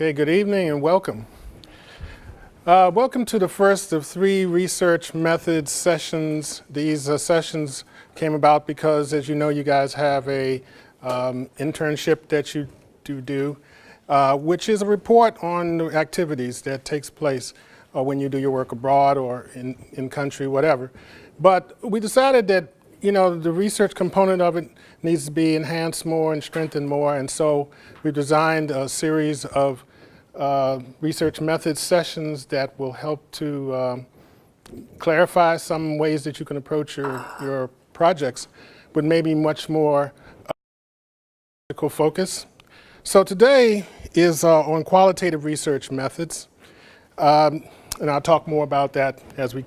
Okay, good evening and welcome. Welcome to the first of 3 research methods sessions. These sessions came about because, as you know, you guys have a internship that you do, which is a report on the activities that takes place when you do your work abroad or in country, whatever. But we decided that, you know, the research component of it needs to be enhanced more and strengthened more, and so we designed a series of research methods sessions that will help to clarify some ways that you can approach your projects with maybe much more focus. So today is on qualitative research methods, and I'll talk more about that as we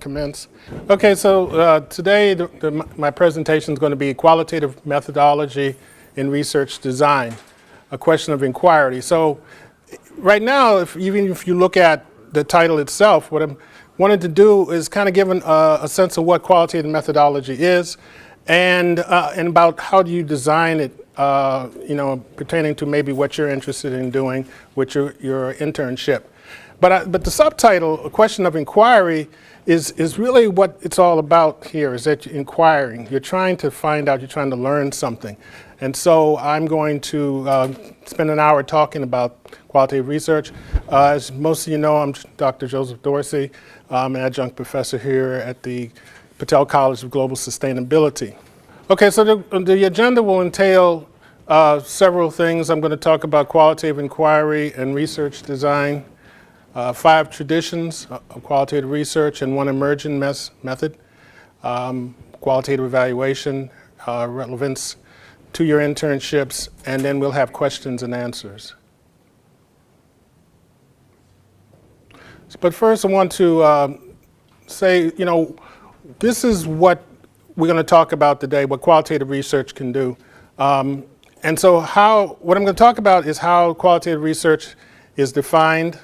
commence. Okay, so today my presentation is going to be qualitative methodology in research design, a question of inquiry. So right now, even if you look at the title itself, what I'm wanting to do is kind of give a sense of what qualitative methodology is and about how do you design it, you know, pertaining to maybe what you're interested in doing with your internship. But the subtitle, a question of inquiry, is really what it's all about here, is that you're inquiring. You're trying to find out, you're trying to learn something. And so I'm going to spend an hour talking about qualitative research. As most of you know, I'm Dr. Joseph Dorsey. I'm an adjunct professor here at the Patel College of Global Sustainability. Okay, so the agenda will entail several things. I'm going to talk about qualitative inquiry and research design, 5 traditions of qualitative research and 1 emergent method, qualitative evaluation, relevance to your internships, and then we'll have questions and answers. But first I want to say, you know, this is what we're going to talk about today, what qualitative research can do. And so what I'm going to talk about is how qualitative research is defined.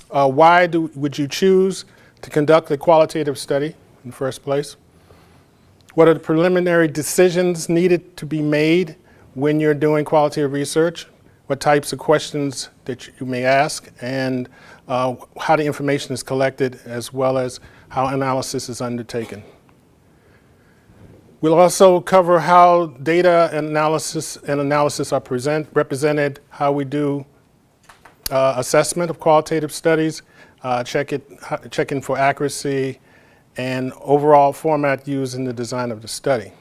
Why would you choose to conduct a qualitative study in the first place? What are the preliminary decisions needed to be made when you're doing qualitative research? What types of questions that you may ask, and how the information is collected, as well as how analysis is undertaken. We'll also cover how data and analysis are represented, how we do assessment of qualitative studies, checking for accuracy, and overall format used in the design of the study.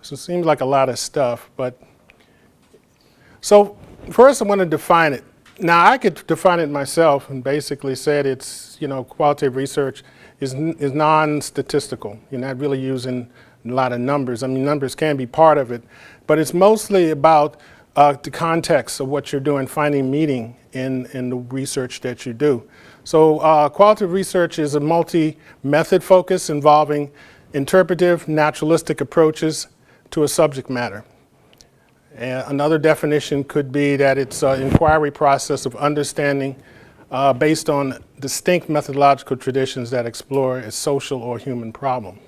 So it seems like a lot of stuff, but so first I want to define it. Now I could define it myself and basically said it's, you know, qualitative research is non-statistical. You're not really using a lot of numbers. I mean, numbers can be part of it, but it's mostly about the context of what you're doing, finding meaning in the research that you do. So qualitative research is a multi-method focus involving interpretive, naturalistic approaches to a subject matter. And another definition could be that it's an inquiry process of understanding based on distinct methodological traditions that explore a social or human problem.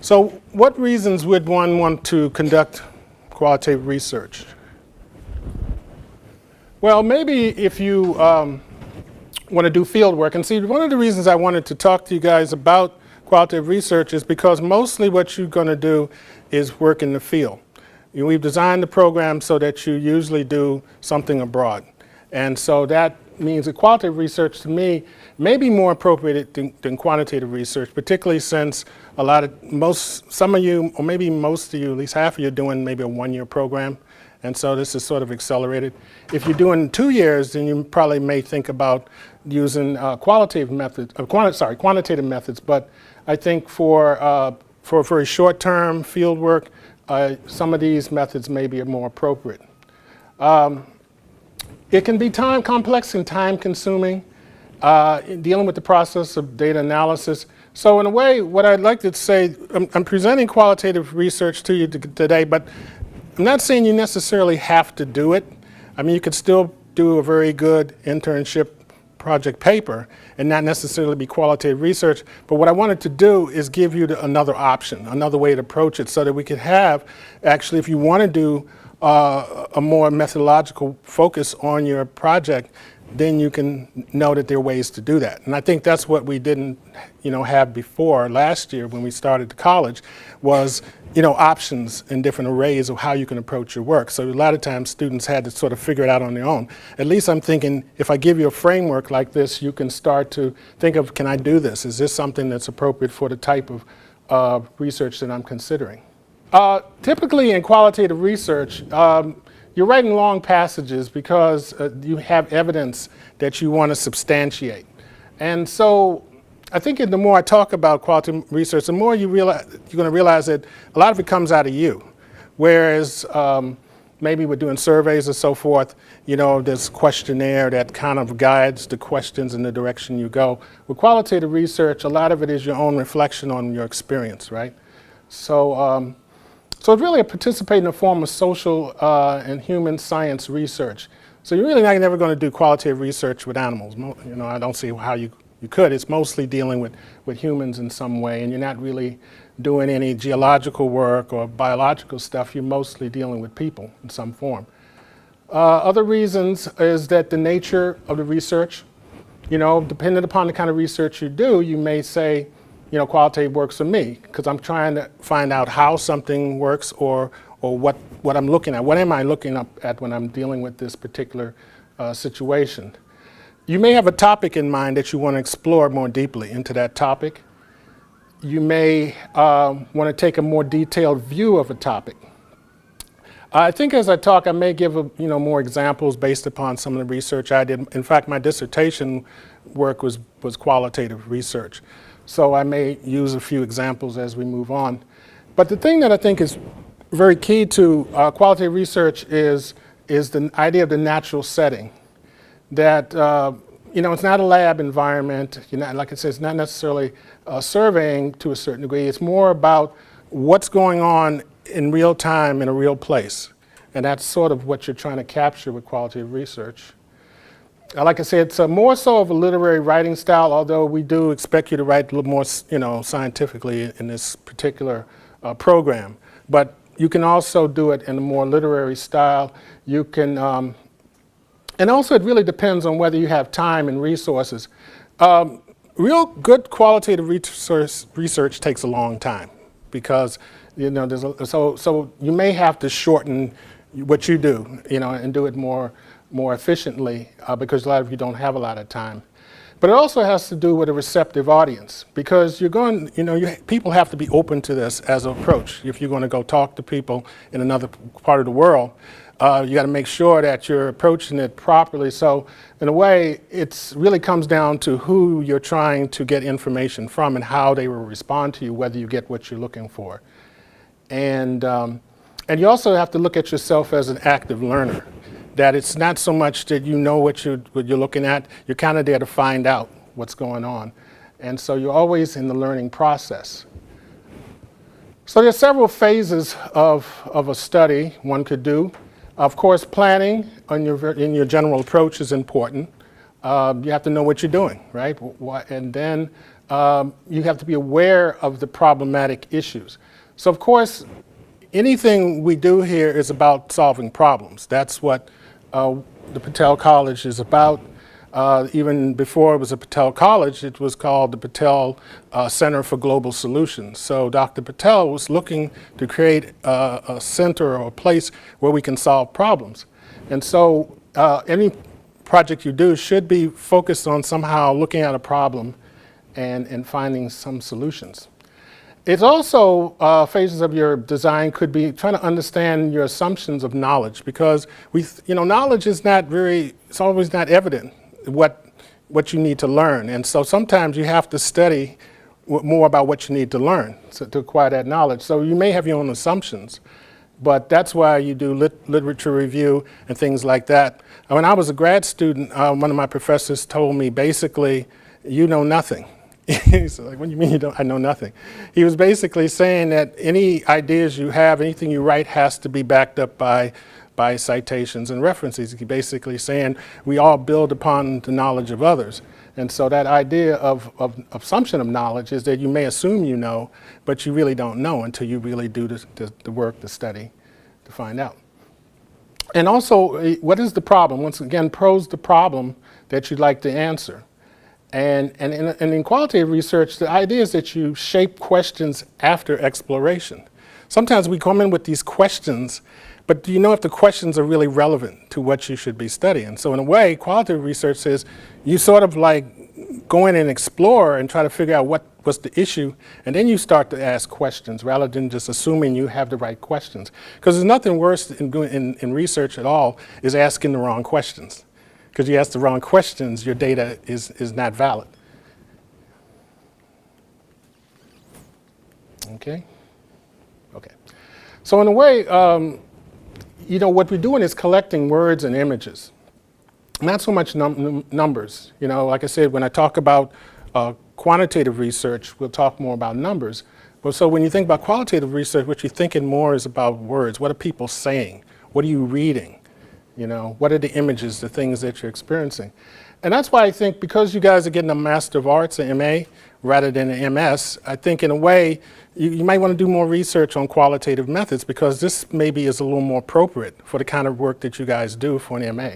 So what reasons would one want to conduct qualitative research? Well, maybe if you want to do field work, and see, one of the reasons I wanted to talk to you guys about qualitative research is because mostly what you're going to do is work in the field. You know, we've designed the program so that you usually do something abroad. And so that means that qualitative research to me may be more appropriate than quantitative research, particularly since some of you, or maybe most of you, at least half of you, are doing maybe a 1-year program. And so this is sort of accelerated. If you're doing 2 years, then you probably may think about using quantitative methods. But I think for very short-term field work, some of these methods may be more appropriate. It can be complex and time-consuming, dealing with the process of data analysis. So in a way, what I'd like to say, I'm presenting qualitative research to you today, but I'm not saying you necessarily have to do it. I mean, you could still do a very good internship project paper and not necessarily be qualitative research. But what I wanted to do is give you another option, another way to approach it, so that we could have, actually, if you want to do a more methodological focus on your project, then you can know that there are ways to do that. And I think that's what we didn't, have before last year when we started the college, was, options and different arrays of how you can approach your work. So a lot of times students had to sort of figure it out on their own. At least I'm thinking, if I give you a framework like this, you can start to think of, can I do this? Is this something that's appropriate for the type of research that I'm considering? Typically in qualitative research, you're writing long passages because you have evidence that you want to substantiate. And so I think the more I talk about qualitative research, the more you're going to realize that a lot of it comes out of you. Whereas maybe we're doing surveys or so forth, there's a questionnaire that kind of guides the questions in the direction you go. With qualitative research, a lot of it is your own reflection on your experience, right? So it's really a participating in a form of social and human science research. So you're really never going to do qualitative research with animals. I don't see how you could. It's mostly dealing with humans in some way, and you're not really doing any geological work or biological stuff. You're mostly dealing with people in some form. Other reasons is that the nature of the research, depending upon the kind of research you do, you may say, qualitative works for me, because I'm trying to find out how something works or what I'm looking at. What am I looking up at when I'm dealing with this particular situation? You may have a topic in mind that you want to explore more deeply into that topic. You may want to take a more detailed view of a topic. I think as I talk, I may give more examples based upon some of the research I did. In fact, my dissertation work was qualitative research. So I may use a few examples as we move on. But the thing that I think is very key to qualitative research is the idea of the natural setting. That it's not a lab environment. Like I said, it's not necessarily surveying to a certain degree. It's more about what's going on in real time in a real place. And that's sort of what you're trying to capture with qualitative research. Like I said, it's more so of a literary writing style, although we do expect you to write a little more, scientifically in this particular program. But you can also do it in a more literary style. You can, and also it really depends on whether you have time and resources. Real good qualitative research takes a long time because, so you may have to shorten what you do, and do it more efficiently because a lot of you don't have a lot of time. But it also has to do with a receptive audience because people have to be open to this as an approach. If you're going to go talk to people in another part of the world, you got to make sure that you're approaching it properly. So in a way, it really comes down to who you're trying to get information from and how they will respond to you, whether you get what you're looking for. And you also have to look at yourself as an active learner. That it's not so much that you know what you're looking at, you're kind of there to find out what's going on. And so you're always in the learning process. So there's several phases of a study one could do. Of course, planning in your general approach is important. You have to know what you're doing, right? And then you have to be aware of the problematic issues. So of course, anything we do here is about solving problems. That's what the Patel College is about. Even before it was a Patel College, it was called the Patel Center for Global Solutions. So Dr. Patel was looking to create a center or a place where we can solve problems. And so any project you do should be focused on somehow looking at a problem and finding some solutions. It's also phases of your design could be trying to understand your assumptions of knowledge because knowledge is it's always not evident what you need to learn. And so sometimes you have to study more about what you need to learn to acquire that knowledge. So you may have your own assumptions, but that's why you do literature review and things like that. When I was a grad student, one of my professors told me basically, you know nothing. He's like, what do you mean I know nothing? He was basically saying that any ideas you have, anything you write has to be backed up by by citations and references. He's basically saying we all build upon the knowledge of others. And so that idea of assumption of knowledge is that you may assume you know, but you really don't know until you really do the work, the study, to find out. And also, what is the problem? Once again, pose the problem that you'd like to answer. And in qualitative research, the idea is that you shape questions after exploration. Sometimes we come in with these questions, but do you know if the questions are really relevant to what you should be studying? So in a way, qualitative research says you sort of like go in and explore and try to figure out what's the issue, and then you start to ask questions rather than just assuming you have the right questions. Because there's nothing worse in research at all is asking the wrong questions. Because you ask the wrong questions, your data is not valid. Okay? Okay. So in a way, you know, what we're doing is collecting words and images. Not so much numbers. You know, like I said, when I talk about quantitative research, we'll talk more about numbers. But so when you think about qualitative research, what you're thinking more is about words. What are people saying? What are you reading? You know, what are the images, the things that you're experiencing? And that's why I think because you guys are getting a Master of Arts, an MA, rather than an MS, I think in a way you might want to do more research on qualitative methods because this maybe is a little more appropriate for the kind of work that you guys do for an MA.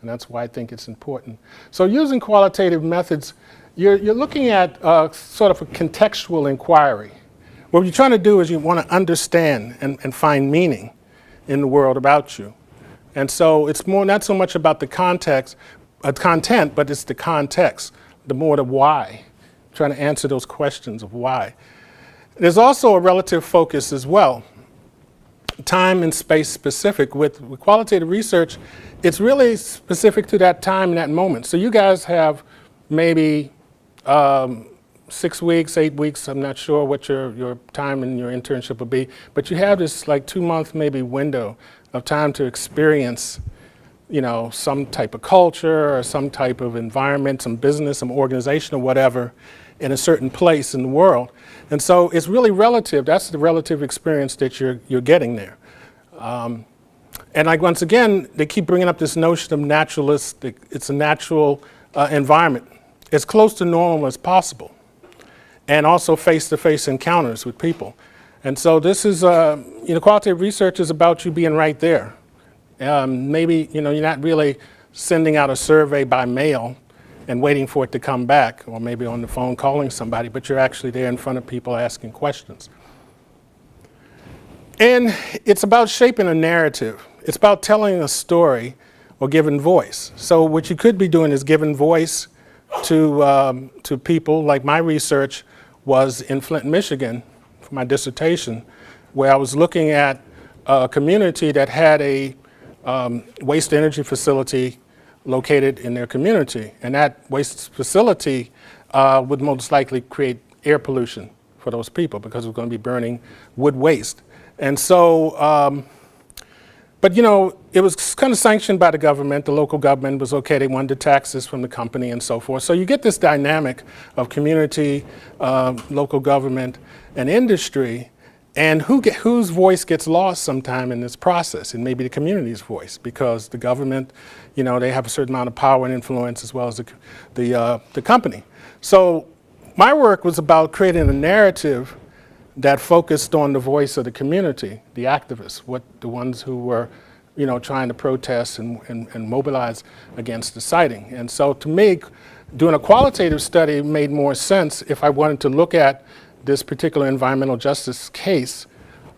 And that's why I think it's important. So using qualitative methods, you're looking at sort of a contextual inquiry. What you're trying to do is you want to understand and find meaning in the world about you. And so it's more not so much about the content, but it's the context, the more the why, trying to answer those questions of why. There's also a relative focus as well, time and space specific. With qualitative research, it's really specific to that time and that moment. So you guys have maybe 6 weeks, 8 weeks, I'm not sure what your time in your internship will be, but you have this like 2-month maybe window of time to experience, you know, some type of culture or some type of environment, some business, some organization or whatever in a certain place in the world. And so it's really relative. That's the relative experience that you're getting there. And like once again, they keep bringing up this notion of naturalistic. It's a natural environment. As close to normal as possible. And also face-to-face encounters with people. And so this is, you know, qualitative research is about you being right there. Maybe, you know, you're not really sending out a survey by mail and waiting for it to come back, or maybe on the phone calling somebody, but you're actually there in front of people asking questions. And it's about shaping a narrative. It's about telling a story or giving voice. So what you could be doing is giving voice to people. Like my research was in Flint, Michigan, for my dissertation, where I was looking at a community that had a waste energy facility located in their community. And that waste facility would most likely create air pollution for those people because it was going to be burning wood waste. And so, but you know, it was kind of sanctioned by the government. The local government was okay. They wanted the taxes from the company and so forth. So you get this dynamic of community, local government, and industry. And whose voice gets lost sometime in this process? And maybe the community's voice, because the government, you know, they have a certain amount of power and influence as well as the company. So my work was about creating a narrative that focused on the voice of the community, the activists, the ones who were, you know, trying to protest and mobilize against the siting. And so to me, doing a qualitative study made more sense if I wanted to look at this particular environmental justice case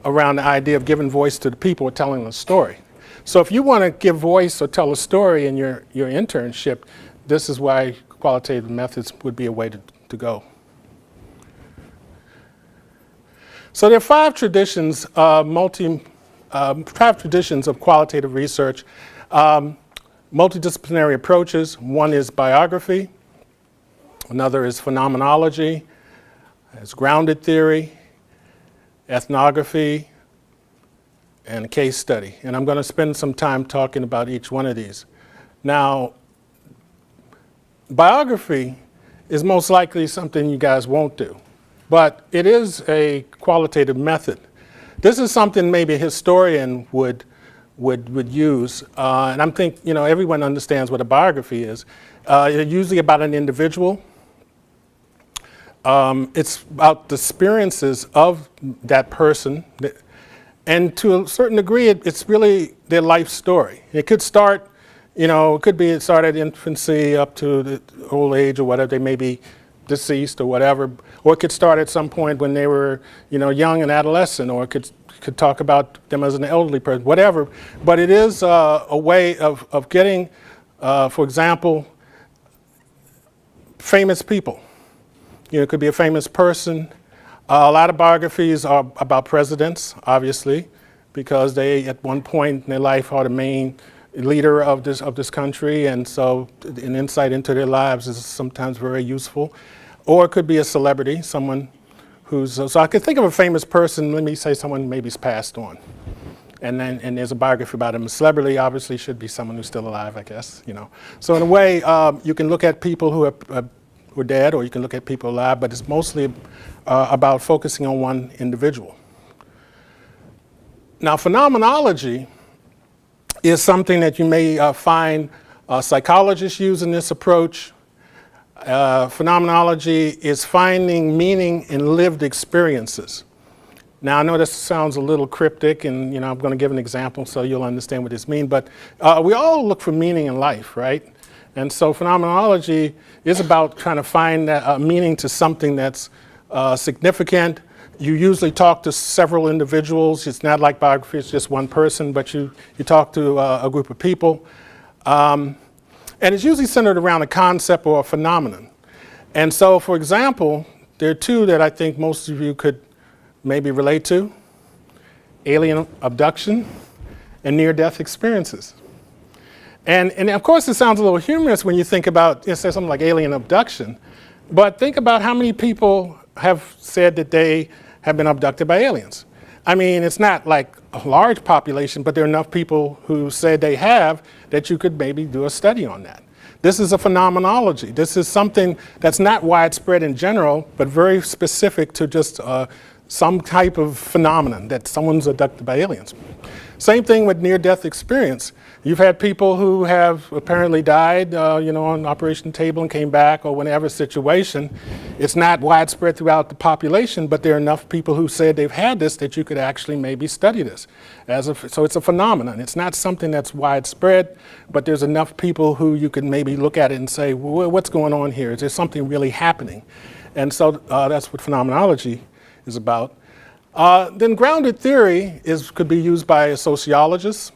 around the idea of giving voice to the people or telling a story. So if you want to give voice or tell a story in your internship, this is why qualitative methods would be a way to go. So there are 5 traditions, 5 traditions of qualitative research, multidisciplinary approaches. One is biography, another is phenomenology, there's grounded theory, ethnography, and a case study. And I'm going to spend some time talking about each one of these. Now, biography is most likely something you guys won't do. But it is a qualitative method. This is something maybe a historian would would use. And I'm think, everyone understands what a biography is. It's usually about an individual. It's about the experiences of that person. And to a certain degree, it's really their life story. It could start, it started at infancy up to the old age or whatever. They may be deceased or whatever. Or it could start at some point when they were, young and adolescent, or it could talk about them as an elderly person, whatever. But it is a way of getting, for example, famous people. It could be a famous person. A lot of biographies are about presidents, obviously, because they, at one point in their life, are the main leader of this country, and so an insight into their lives is sometimes very useful. Or it could be a celebrity, someone who's, so I could think of a famous person, let me say someone maybe's passed on. And there's a biography about him. A celebrity obviously should be someone who's still alive, I guess, So in a way, you can look at people who are dead, or you can look at people alive, but it's mostly about focusing on one individual. Now, phenomenology is something that you may find psychologists using this approach. Phenomenology is finding meaning in lived experiences. Now, I know this sounds a little cryptic, and I'm going to give an example so you'll understand what this means, but we all look for meaning in life, right? And so phenomenology is about trying to find meaning to something that's significant. You usually talk to several individuals. It's not like biography, it's just one person, but you talk to a group of people. And it's usually centered around a concept or a phenomenon. And so, for example, there are two that I think most of you could maybe relate to: alien abduction and near-death experiences. And of course, it sounds a little humorous when you think about, say something like alien abduction, but think about how many people have said that they have been abducted by aliens. I mean, it's not like a large population, but there are enough people who say they have that you could maybe do a study on that. This is a phenomenology. This is something that's not widespread in general, but very specific to just some type of phenomenon that someone's abducted by aliens. Same thing with near-death experience. You've had people who have apparently died, on the operation table and came back, or whatever situation. It's not widespread throughout the population, but there are enough people who said they've had this that you could actually maybe study this. So it's a phenomenon. It's not something that's widespread, but there's enough people who you could maybe look at it and say, well, what's going on here? Is there something really happening? And so that's what phenomenology is about. Then grounded theory could be used by a sociologist.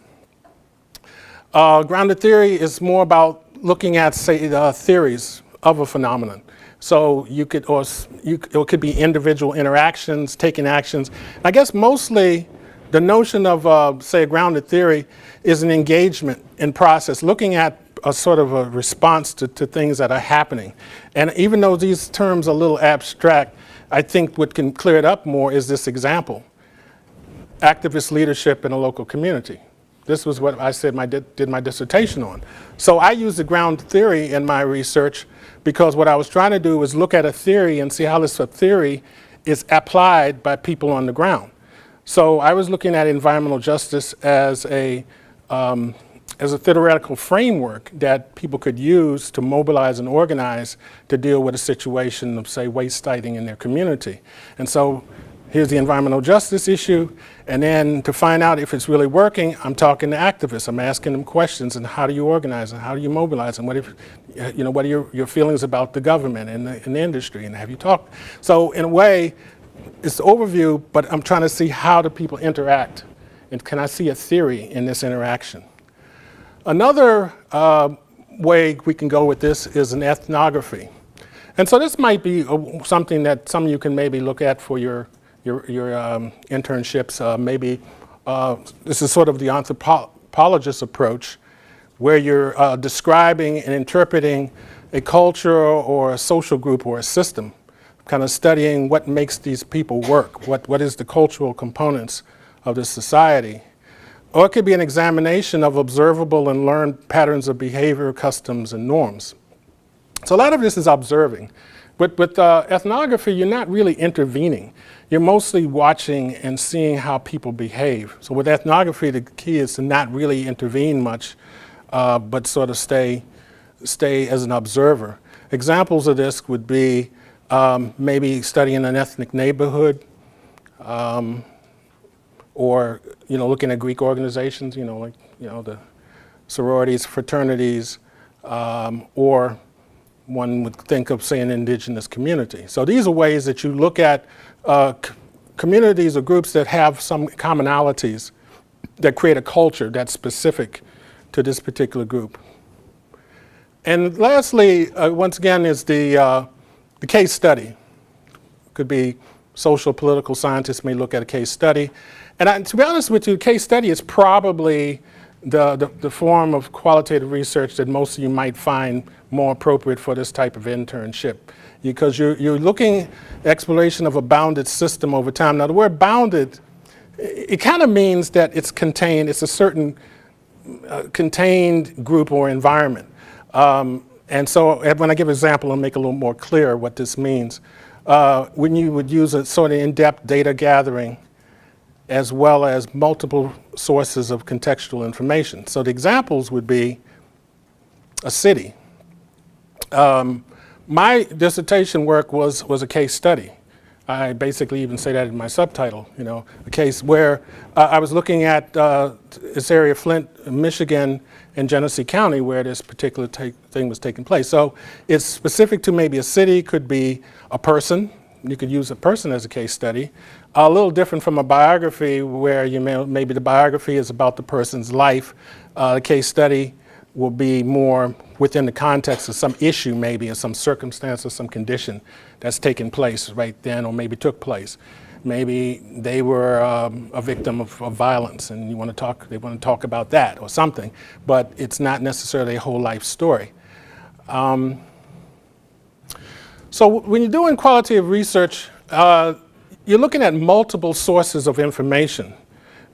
Grounded theory is more about looking at, say, theories of a phenomenon. So it could be individual interactions, taking actions. I guess mostly the notion of, say, a grounded theory is an engagement in process, looking at a sort of a response to things that are happening. And even though these terms are a little abstract, I think what can clear it up more is this example: activist leadership in a local community. This was what I said did my dissertation on. So I used the ground theory in my research because what I was trying to do was look at a theory and see how this theory is applied by people on the ground. So I was looking at environmental justice as a theoretical framework that people could use to mobilize and organize to deal with a situation of, say, waste siting in their community. And so here's the environmental justice issue, and then to find out if it's really working, I'm talking to activists. I'm asking them questions, and how do you organize, and how do you mobilize, and what are your feelings about the government and the industry, and have you talked? So in a way, it's the overview, but I'm trying to see how do people interact, and can I see a theory in this interaction? Another way we can go with this is an ethnography. And so this might be something that some of you can maybe look at for your internships. This is sort of the anthropologist approach, where you're describing and interpreting a culture or a social group or a system, kind of studying what makes these people work, what is the cultural components of this society. Or it could be an examination of observable and learned patterns of behavior, customs, and norms. So a lot of this is observing. But with ethnography, you're not really intervening. You're mostly watching and seeing how people behave. So with ethnography, the key is to not really intervene much, but sort of stay as an observer. Examples of this would be maybe studying an ethnic neighborhood, or looking at Greek organizations, like the sororities, fraternities, or one would think of, say, an indigenous community. So these are ways that you look at communities or groups that have some commonalities that create a culture that's specific to this particular group. And lastly, once again, is the case study. Could be social, political scientists may look at a case study. And to be honest with you, case study is probably the form of qualitative research that most of you might find more appropriate for this type of internship, because you're looking at exploration of a bounded system over time. Now the word bounded, it kind of means that it's contained, it's a certain contained group or environment. And so when I give an example, I'll make a little more clear what this means. When you would use a sort of in-depth data gathering as well as multiple sources of contextual information. So the examples would be a city. My dissertation work was a case study. I basically even say that in my subtitle, a case where I was looking at this area, Flint, Michigan, and Genesee County, where this particular thing was taking place. So it's specific to maybe a city, could be a person. You could use a person as a case study. A little different from a biography, where maybe the biography is about the person's life. The case study will be more within the context of some issue, maybe, or some circumstance or some condition that's taken place right then, or maybe took place. Maybe they were a victim of violence, and they want to talk about that or something, but it's not necessarily a whole life story. So when you're doing qualitative research, you're looking at multiple sources of information,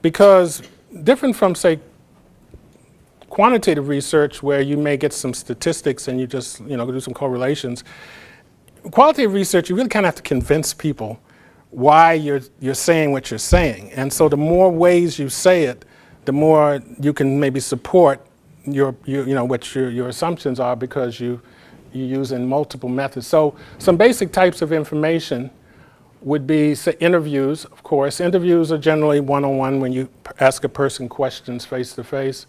because different from, say, quantitative research, where you may get some statistics and you just do some correlations. Qualitative research, you really kind of have to convince people why you're saying what you're saying. And so the more ways you say it, the more you can maybe support what your assumptions are, because you're using multiple methods. So some basic types of information would be, say, interviews, of course. Interviews are generally one-on-one, when you ask a person questions face-to-face.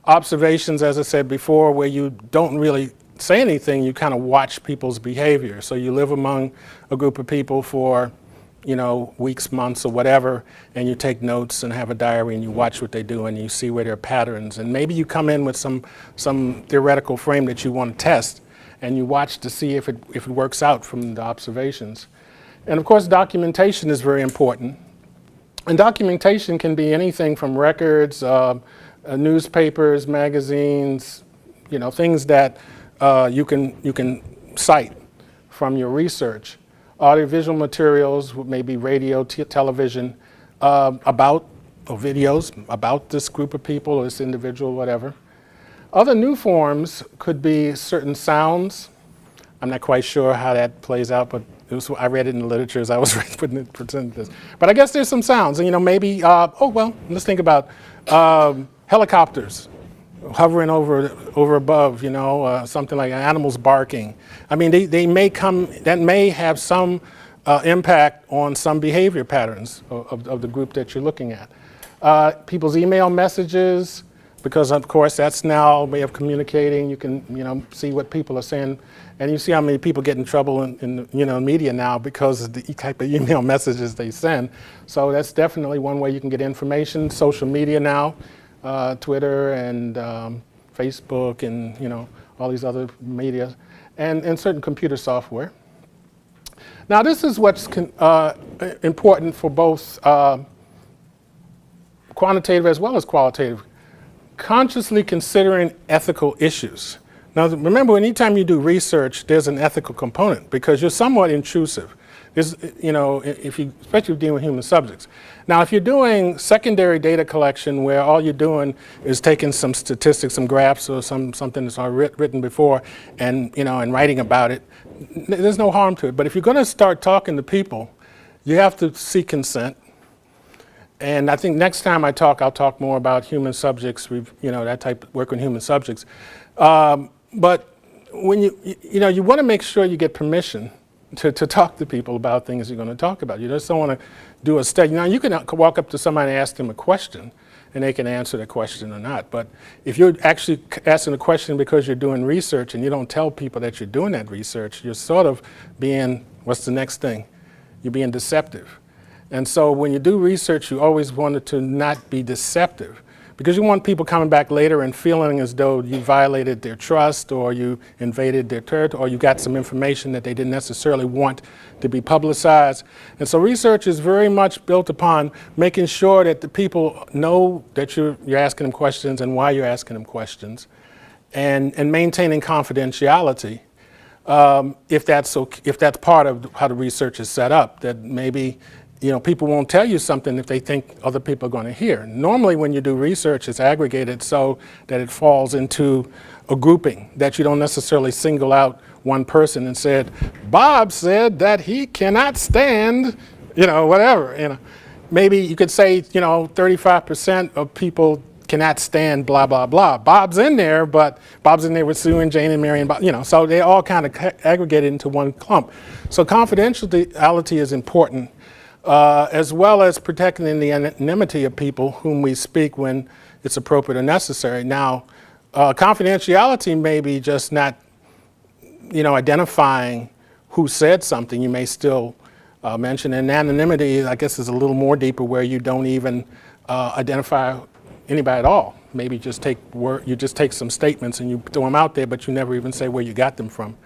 Observations, as I said before, where you don't really say anything, you kind of watch people's behavior. So you live among a group of people for weeks, months, or whatever, and you take notes and have a diary and you watch what they do and you see where there are patterns. And maybe you come in with some theoretical frame that you want to test, and you watch to see if it works out from the observations. And of course, documentation is very important. And documentation can be anything from records, newspapers, magazines, things that you can cite from your research. Audiovisual materials, maybe radio, television, or videos about this group of people or this individual, whatever. Other new forms could be certain sounds. I'm not quite sure how that plays out, but I read it in the literature as I was presenting this. But I guess there's some sounds, and maybe, let's think about helicopters hovering over above, something like animals barking. I mean, that may have some impact on some behavior patterns of the group that you're looking at. People's email messages, because of course that's now a way of communicating. You can see what people are saying, and you see how many people get in trouble in media now because of the type of email messages they send. So that's definitely one way you can get information. Social media now. Twitter and Facebook and all these other media, and certain computer software. Now this is what's important for both quantitative as well as qualitative. Consciously considering ethical issues. Now remember, anytime you do research, there's an ethical component, because you're somewhat intrusive. This, if you, especially if you're dealing with human subjects. Now, if you're doing secondary data collection where all you're doing is taking some statistics, some graphs, or something that's already written before, and and writing about it, there's no harm to it. But if you're going to start talking to people, you have to seek consent. And I think next time I'll talk more about human subjects. That type of work on human subjects. But when you want to make sure you get permission to talk to people about things you're going to talk about. You just don't want to do a study. Now, you can walk up to somebody and ask them a question, and they can answer the question or not. But if you're actually asking a question because you're doing research and you don't tell people that you're doing that research, you're sort of being, what's the next thing? You're being deceptive. And so when you do research, you always want it to not be deceptive, because you want people coming back later and feeling as though you violated their trust, or you invaded their territory, or you got some information that they didn't necessarily want to be publicized. And so research is very much built upon making sure that the people know that you're asking them questions and why you're asking them questions, and maintaining confidentiality. If that's part of how the research is set up, that maybe people won't tell you something if they think other people are going to hear. Normally when you do research, it's aggregated so that it falls into a grouping, that you don't necessarily single out one person and said, Bob said that he cannot stand, whatever. Maybe you could say, 35% of people cannot stand blah, blah, blah. Bob's in there, but Bob's in there with Sue and Jane and Mary and Bob, so they all kind of aggregated into one clump. So confidentiality is important. As well as protecting the anonymity of people whom we speak when it's appropriate or necessary. Now, confidentiality may be just not, identifying who said something. You may still mention, and anonymity, I guess, is a little more deeper, where you don't even identify anybody at all. Maybe you just take some statements and you throw them out there, but you never even say where you got them from.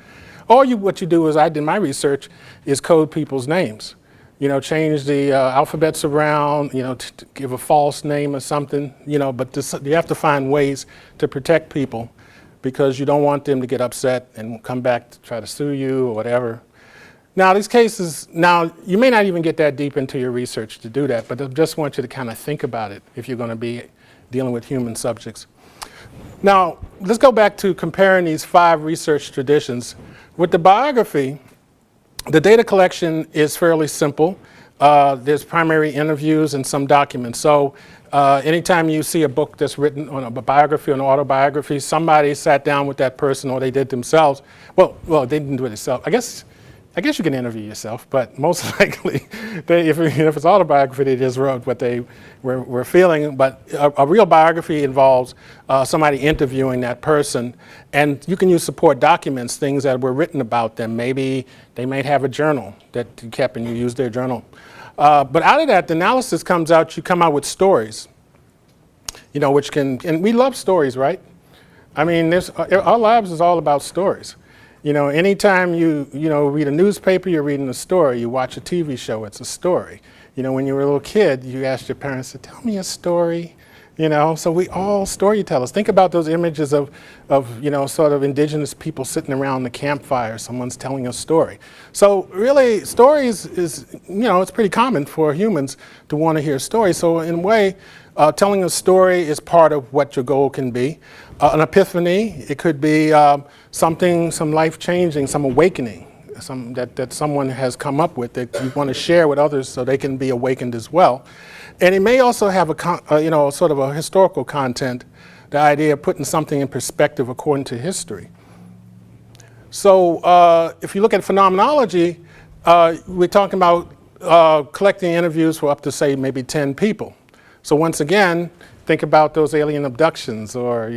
Or what you do, as I did my research, is code people's names. Change the alphabets around, to give a false name or something, but you have to find ways to protect people, because you don't want them to get upset and come back to try to sue you or whatever. Now, these cases, you may not even get that deep into your research to do that, but I just want you to kind of think about it if you're going to be dealing with human subjects. Now, let's go back to comparing these 5 research traditions. With the biography, the data collection is fairly simple. There's primary interviews and some documents. So anytime you see a book that's written on a biography or an autobiography, somebody sat down with that person, or they did themselves. Well, they didn't do it themselves. I guess you can interview yourself, but most likely, if it's autobiography, they just wrote what they were feeling. But a real biography involves somebody interviewing that person, and you can use support documents, things that were written about them. Maybe they might have a journal that you kept, and you use their journal. But out of that, the analysis comes out. You come out with stories, which can, and we love stories, right? I mean, our lives is all about stories. Anytime you read a newspaper, you're reading a story. You watch a TV show, it's a story. When you were a little kid, you asked your parents to tell me a story. So we all storytellers. Think about those images of sort of indigenous people sitting around the campfire. Someone's telling a story. So really, stories is, it's pretty common for humans to want to hear stories. So in a way, telling a story is part of what your goal can be. An epiphany, it could be something, some life-changing, some awakening, that someone has come up with that you want to share with others so they can be awakened as well. And it may also have sort of a historical content, the idea of putting something in perspective according to history. So if you look at phenomenology, we're talking about collecting interviews for up to, say, maybe 10 people. So once again, think about those alien abductions, or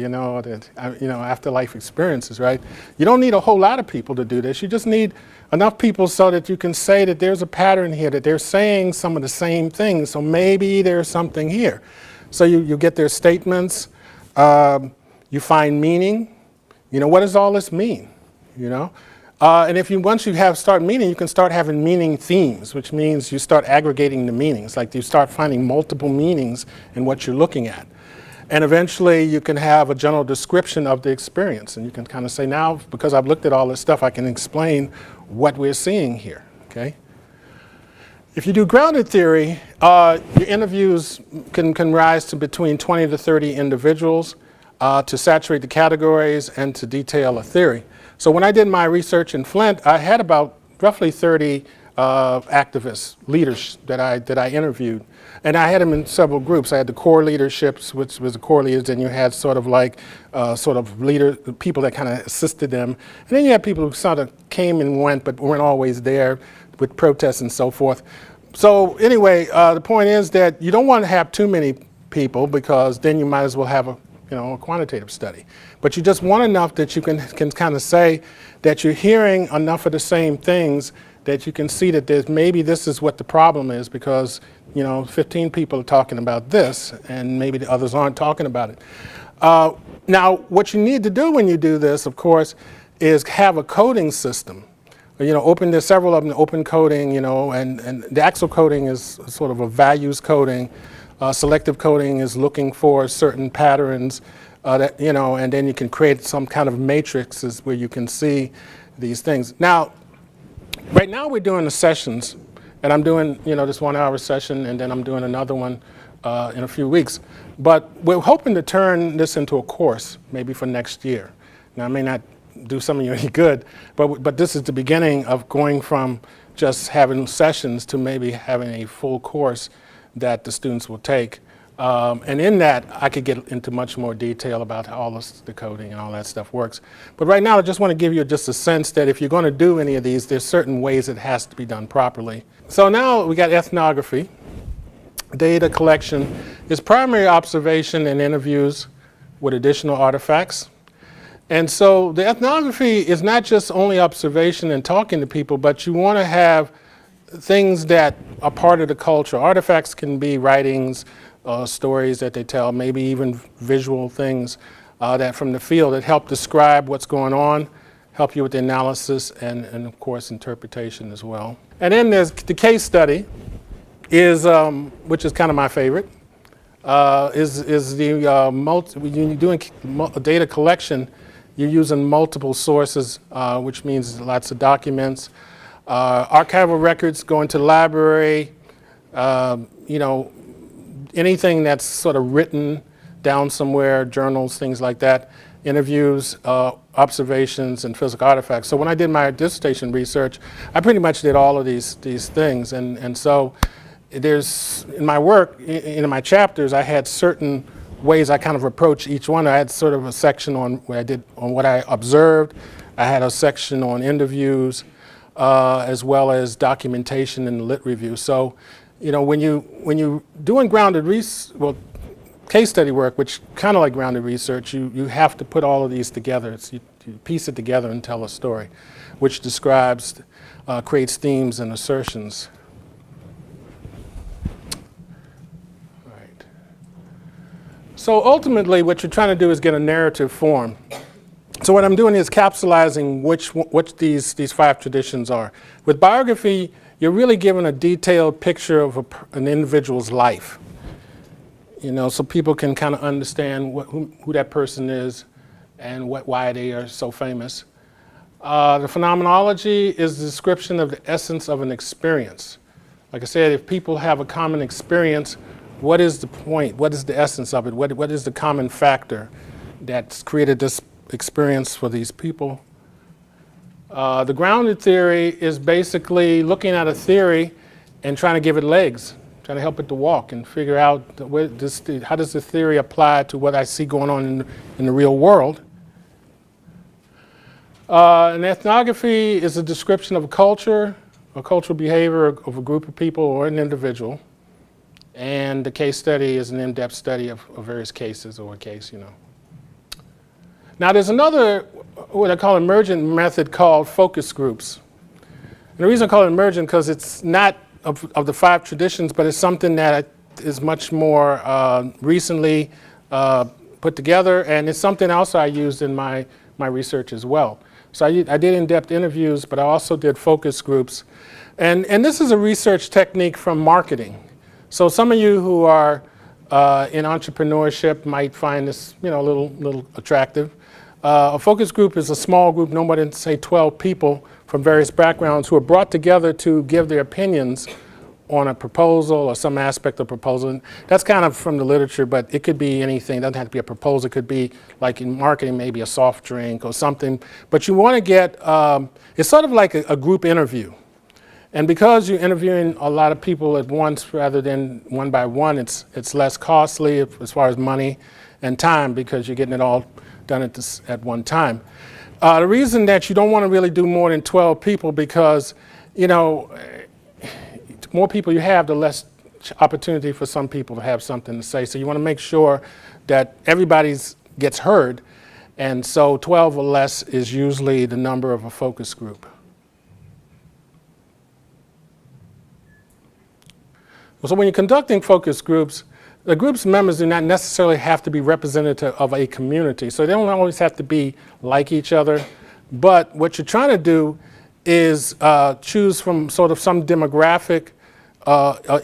afterlife experiences, right? You don't need a whole lot of people to do this. You just need enough people so that you can say that there's a pattern here, that they're saying some of the same things, so maybe there's something here. So you get their statements, you find meaning. What does all this mean? And once you start meaning, you can start having meaning themes, which means you start aggregating the meanings, like you start finding multiple meanings in what you're looking at. And eventually you can have a general description of the experience, and you can kind of say, now, because I've looked at all this stuff, I can explain what we're seeing here, okay? If you do grounded theory, your interviews can rise to between 20 to 30 individuals to saturate the categories and to detail a theory. So when I did my research in Flint, I had about roughly 30 activists, leaders that I interviewed. And I had them in several groups. I had the core leaderships, which was the core leaders, and you had sort of like people that kind of assisted them. And then you had people who sort of came and went, but weren't always there with protests and so forth. So anyway, the point is that you don't want to have too many people because then you might as well have a quantitative study. But you just want enough that you can kind of say that you're hearing enough of the same things that you can see that maybe this is what the problem is because 15 people are talking about this and maybe the others aren't talking about it. Now, what you need to do when you do this, of course, is have a coding system. There's several of them, open coding, and the actual coding is sort of a values coding. Selective coding is looking for certain patterns and then you can create some kind of matrices where you can see these things. Now, right now we're doing the sessions, and I'm doing, this 1 hour session, and then I'm doing another one in a few weeks. But we're hoping to turn this into a course, maybe for next year. Now, I may not do some of you any good, but this is the beginning of going from just having sessions to maybe having a full course that the students will take. And in that, I could get into much more detail about how all the coding and all that stuff works. But right now, I just want to give you just a sense that if you're going to do any of these, there's certain ways it has to be done properly. So now we got ethnography. Data collection is primary observation and interviews with additional artifacts. And so the ethnography is not just only observation and talking to people, but you want to have things that are part of the culture. Artifacts can be writings, stories that they tell, maybe even visual things that from the field that help describe what's going on, help you with the analysis and of course interpretation as well. And then there's the case study, which is kind of my favorite, is when you're doing data collection, you're using multiple sources, which means lots of documents. Archival records go into the library, anything that's sort of written down somewhere, journals, things like that, interviews, observations, and physical artifacts. So when I did my dissertation research, I pretty much did all of these things. And so there's, in my work, in my chapters, I had certain ways I kind of approach each one. I had sort of a section on what I observed. I had a section on interviews, as well as documentation and lit review. So, when you doing grounded case study work, which kind of like grounded research, you have to put all of these together. You piece it together and tell a story, which describes, creates themes and assertions. Right. So ultimately, what you're trying to do is get a narrative form. So what I'm doing is capsulizing which these 5 traditions are. With biography, you're really given a detailed picture of an individual's life. So people can kind of understand who that person is and why they are so famous. The phenomenology is the description of the essence of an experience. Like I said, if people have a common experience, what is the point? What is the essence of it? What is the common factor that's created this experience for these people? The grounded theory is basically looking at a theory and trying to give it legs, trying to help it to walk and figure out how does the theory apply to what I see going on in the real world. An ethnography is a description of a culture, a cultural behavior of a group of people or an individual. And the case study is an in-depth study of various cases or a case, Now there's another, what I call emergent method called focus groups. And the reason I call it emergent because it's not of the 5 traditions, but it's something that is much more recently put together, and it's something else I used in my research as well. So I did in-depth interviews, but I also did focus groups. And this is a research technique from marketing. So some of you who are in entrepreneurship might find this a little attractive. A focus group is a small group, no more than, say, 12 people from various backgrounds who are brought together to give their opinions on a proposal or some aspect of proposal. And that's kind of from the literature, but it could be anything. It doesn't have to be a proposal. It could be, like in marketing, maybe a soft drink or something. But you want to get, it's sort of like a group interview. And because you're interviewing a lot of people at once rather than one by one, it's less costly as far as money and time, because you're getting it all done at one time. The reason that you don't want to really do more than 12 people, because, you know, more people you have, the less opportunity for some people to have something to say. So you want to make sure that everybody gets heard. And so 12 or less is usually the number of a focus group. So when you're conducting focus groups, the group's members do not necessarily have to be representative of a community. So they don't always have to be like each other. But what you're trying to do is choose from sort of some demographic,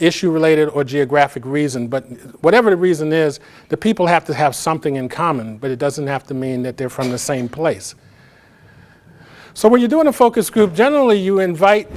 issue-related or geographic reason. But whatever the reason is, the people have to have something in common, but it doesn't have to mean that they're from the same place. So when you're doing a focus group, generally you invite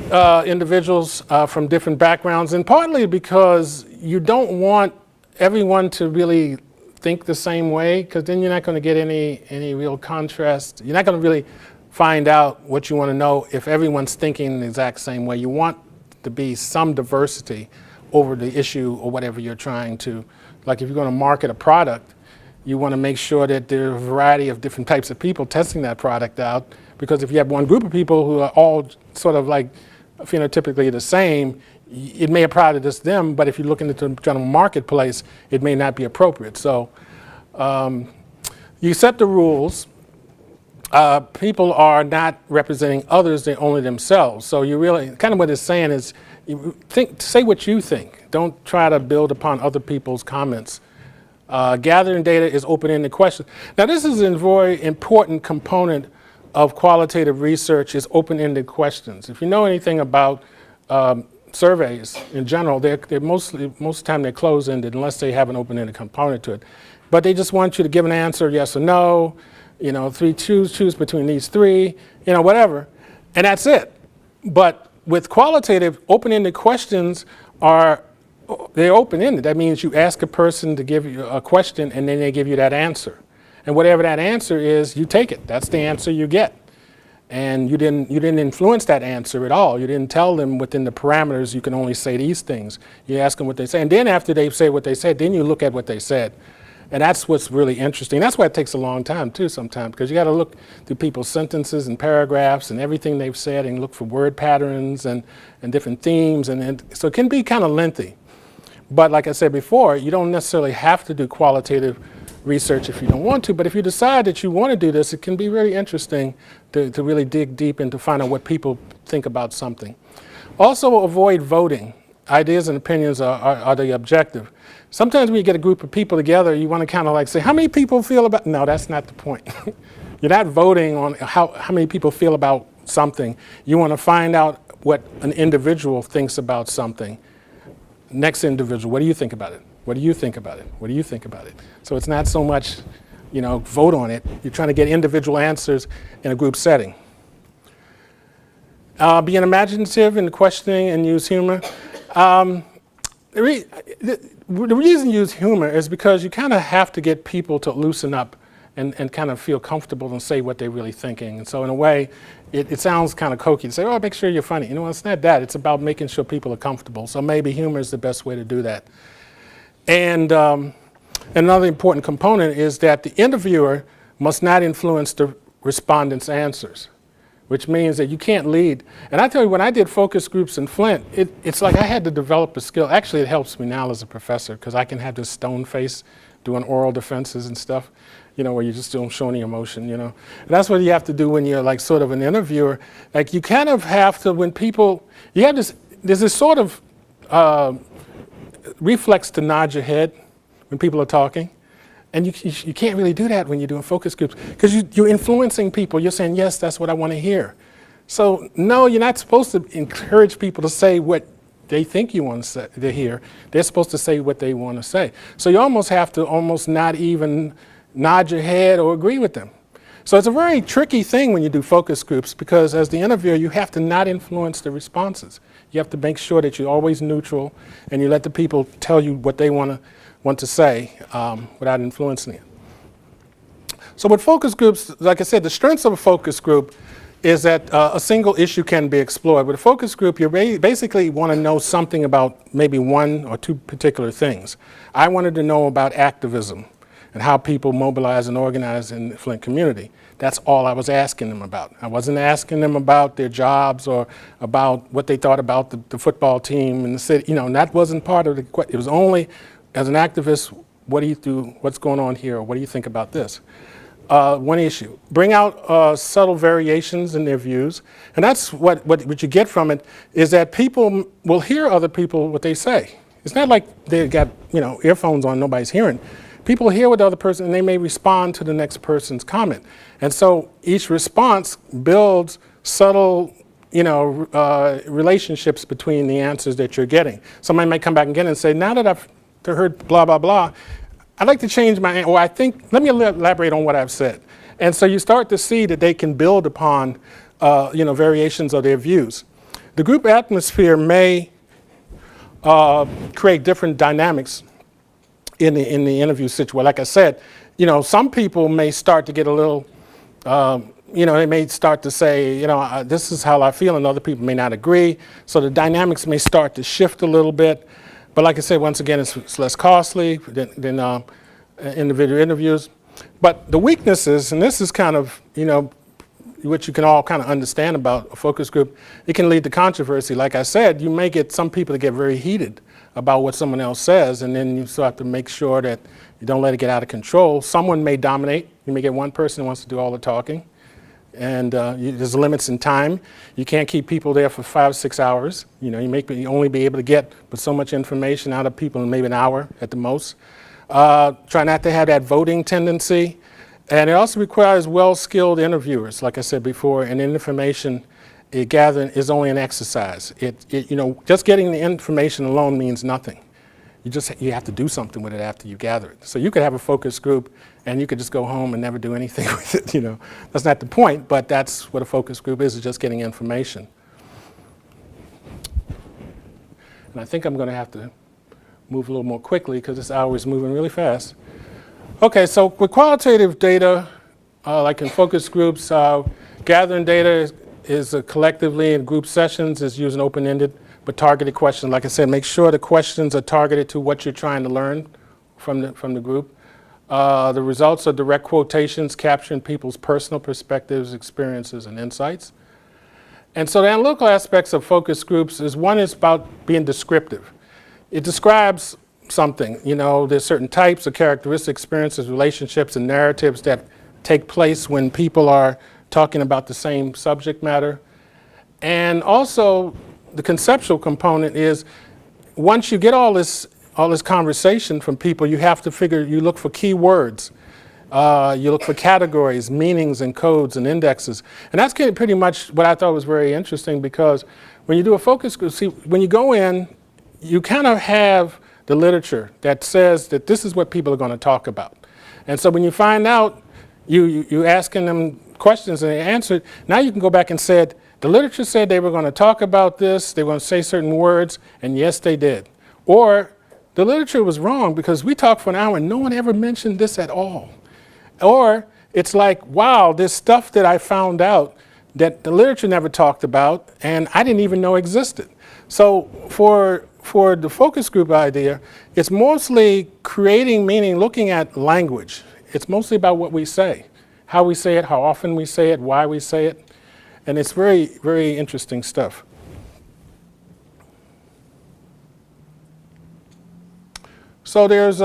individuals from different backgrounds, and partly because you don't want everyone to really think the same way, because then you're not going to get any real contrast. You're not going to really find out what you want to know if everyone's thinking the exact same way. You want to be some diversity over the issue or whatever you're trying to. Like if you're going to market a product, you want to make sure that there are a variety of different types of people testing that product out, because if you have one group of people who are all sort of like phenotypically the same, it may apply to just them, but if you look into the general marketplace, it may not be appropriate. So you set the rules. People are not representing others, they're only themselves. So you really, kind of what it's saying is, say what you think. Don't try to build upon other people's comments. Gathering data is open-ended questions. Now this is a very important component of qualitative research, is open-ended questions. If you know anything about surveys in general, they're most of the time they're closed-ended unless they have an open-ended component to it. But they just want you to give an answer, yes or no, you know, choose between these three, you know, whatever, and that's it. But with qualitative, open-ended questions they're open-ended. That means you ask a person to give you a question and then they give you that answer. And whatever that answer is, you take it. That's the answer you get. And you didn't influence that answer at all. You didn't tell them within the parameters you can only say these things. You ask them what they say. And then after they say what they said, then you look at what they said. And that's what's really interesting. That's why it takes a long time too sometimes, because you got to look through people's sentences and paragraphs and everything they've said and look for word patterns and different themes. And so it can be kind of lengthy. But like I said before, you don't necessarily have to do qualitative research if you don't want to. But if you decide that you want to do this, it can be really interesting to really dig deep and to find out what people think about something. Also avoid voting. Ideas and opinions are the objective. Sometimes when you get a group of people together, you want to kind of like say, how many people feel about, no, that's not the point. You're not voting on how many people feel about something. You want to find out what an individual thinks about something. Next individual, what do you think about it? What do you think about it? What do you think about it? So it's not so much, you know, vote on it. You're trying to get individual answers in a group setting. Being imaginative in questioning and use humor. The reason you use humor is because you kind of have to get people to loosen up and kind of feel comfortable and say what they're really thinking. And so in a way, it sounds kind of kooky to say, oh, make sure you're funny. You know, it's not that. It's about making sure people are comfortable. So maybe humor is the best way to do that. And another important component is that the interviewer must not influence the respondent's answers, which means that you can't lead. And I tell you, when I did focus groups in Flint, it's like I had to develop a skill. Actually, it helps me now as a professor, because I can have this stone face doing oral defenses and stuff, you know, where you just don't show any emotion, you know. And that's what you have to do when you're like sort of an interviewer. Like you kind of have to, when people, you have this, there's this sort of reflex to nod your head when people are talking. And you can't really do that when you're doing focus groups, because you're influencing people. You're saying, yes, that's what I want to hear. So no, you're not supposed to encourage people to say what they think you want to hear. They're supposed to say what they want to say. So you almost have to not even nod your head or agree with them. So it's a very tricky thing when you do focus groups, because as the interviewer, you have to not influence the responses. You have to make sure that you're always neutral and you let the people tell you what they want to say without influencing it. So with focus groups, like I said, the strengths of a focus group is that a single issue can be explored. With a focus group, you basically want to know something about maybe one or two particular things. I wanted to know about activism and how people mobilize and organize in the Flint community. That's all I was asking them about. I wasn't asking them about their jobs or about what they thought about the football team in the city. You know, and that wasn't part of the question. It was only, as an activist, what do you do, what's going on here, or what do you think about this? One issue. Bring out subtle variations in their views. And that's what you get from it, is that people will hear other people what they say. It's not like they got, you know, earphones on, nobody's hearing. People hear what the other person, and they may respond to the next person's comment. And so each response builds subtle, you know, relationships between the answers that you're getting. Somebody may come back again and say, now that I've heard blah, blah, blah, I'd like to change my, or I think, let me elaborate on what I've said. And so you start to see that they can build upon, you know, variations of their views. The group atmosphere may create different dynamics in the interview situation. Like I said, you know, some people may start to get a little, you know, they may start to say, you know, this is how I feel, and other people may not agree. So the dynamics may start to shift a little bit. But like I said, once again, it's less costly than individual interviews. But the weaknesses, and this is kind of, you know, which you can all kind of understand about a focus group, it can lead to controversy. Like I said, you may get some people to get very heated about what someone else says, and then you still have to make sure that you don't let it get out of control. Someone may dominate. You may get one person who wants to do all the talking, and there's limits in time. You can't keep people there for 5 or 6 hours. You know, you only be able to get but so much information out of people in maybe an hour at the most. Try not to have that voting tendency. And it also requires well-skilled interviewers, like I said before, and information gathering is only an exercise. You know, just getting the information alone means nothing. You have to do something with it after you gather it. So you could have a focus group and you could just go home and never do anything with it, you know. That's not the point, but that's what a focus group is just getting information. And I think I'm going to have to move a little more quickly because this hour is moving really fast. Okay, so with qualitative data, like in focus groups, gathering data is collectively in group sessions, is using open-ended but targeted questions. Like I said, make sure the questions are targeted to what you're trying to learn from the group. The results are direct quotations capturing people's personal perspectives, experiences, and insights. And so the analytical aspects of focus groups is one is about being descriptive. It describes something. You know, there's certain types of characteristics, experiences, relationships, and narratives that take place when people are talking about the same subject matter. And also, the conceptual component is once you get all this conversation from people, you have to you look for key words. You look for categories, meanings, and codes, and indexes. And that's pretty much what I thought was very interesting, because when you do a focus group, see, when you go in, you kind of have the literature that says that this is what people are going to talk about. And so when you find out, you're asking them questions and they answered, now you can go back and say, the literature said they were going to talk about this, they were going to say certain words, and yes, they did. Or the literature was wrong because we talked for an hour and no one ever mentioned this at all. Or it's like, wow, there's stuff that I found out that the literature never talked about and I didn't even know existed. So for the focus group idea, it's mostly creating meaning, looking at language. It's mostly about what we say, how we say it, how often we say it, why we say it. And it's very, very interesting stuff. So there's